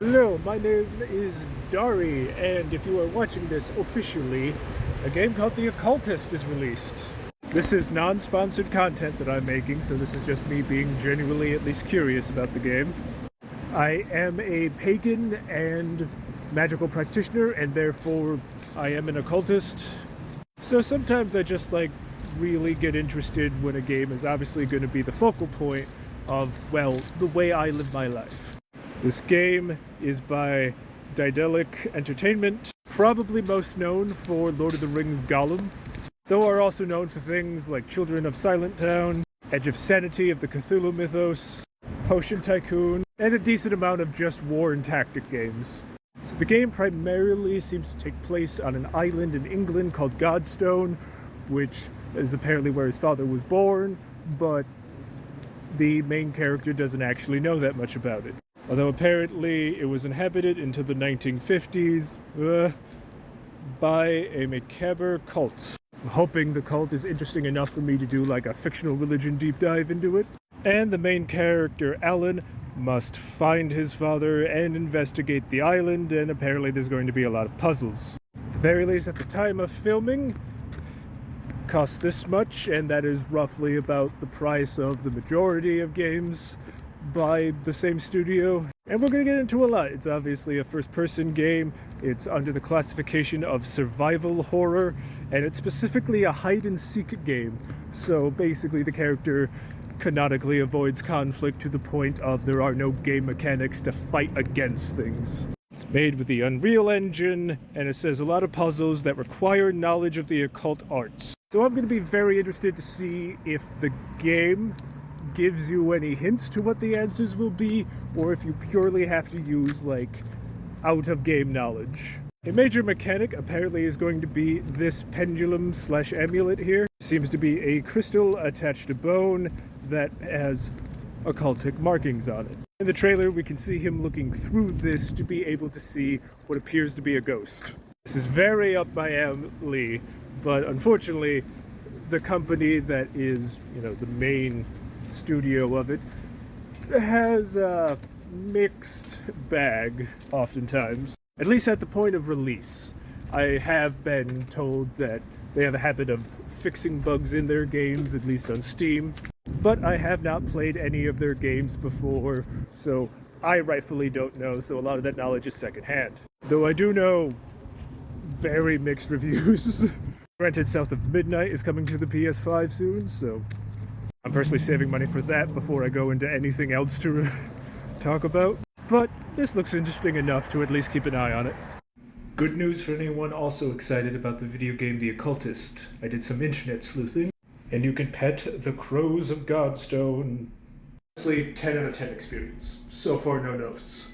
Hello, my name is Dari, and if you are watching this officially, a game called The Occultist is released. This is non-sponsored content that I'm making, so this is just me being genuinely at least curious about the game. I am a pagan and magical practitioner, and therefore I am an occultist. So sometimes I just really get interested when a game is obviously going to be the focal point of, well, the way I live my life. This game is by Daedalic Entertainment, probably most known for Lord of the Rings Gollum, though are also known for things like Children of Silent Town, Edge of Sanity of the Cthulhu Mythos, Potion Tycoon, and a decent amount of just war and tactic games. So the game primarily seems to take place on an island in England called Godstone, which is apparently where his father was born, but the main character doesn't actually know that much about it. Although apparently it was inhabited into the 1950s by a macabre cult. I'm hoping the cult is interesting enough for me to do like a fictional religion deep dive into it. And the main character, Alan, must find his father and investigate the island, and apparently there's going to be a lot of puzzles. At the very least, at the time of filming, cost this much, and that is roughly about the price of the majority of games by the same studio. And we're going to get into a lot. It's obviously a first-person game. It's under the classification of survival horror, and it's specifically a hide-and-seek game. So basically the character canonically avoids conflict to the point of there are no game mechanics to fight against things. It's made with the Unreal Engine, and it says a lot of puzzles that require knowledge of the occult arts. So I'm going to be very interested to see if the game gives you any hints to what the answers will be, or if you purely have to use, out-of-game knowledge. A major mechanic apparently is going to be this pendulum/amulet here. Seems to be a crystal attached to bone that has occultic markings on it. In the trailer, we can see him looking through this to be able to see what appears to be a ghost. This is very up my alley, but unfortunately, the company that is, the main studio of it has a mixed bag oftentimes, at least at the point of release. I have been told that they have a habit of fixing bugs in their games, at least on Steam, but I have not played any of their games before, so I rightfully don't know, so a lot of that knowledge is secondhand. Though I do know very mixed reviews. Granted, South of Midnight is coming to the PS5 soon, so I'm personally saving money for that before I go into anything else to talk about. But this looks interesting enough to at least keep an eye on it. Good news for anyone also excited about the video game The Occultist. I did some internet sleuthing, and you can pet the crows of Godstone. Honestly, 10 out of 10 experience. So far, no notes.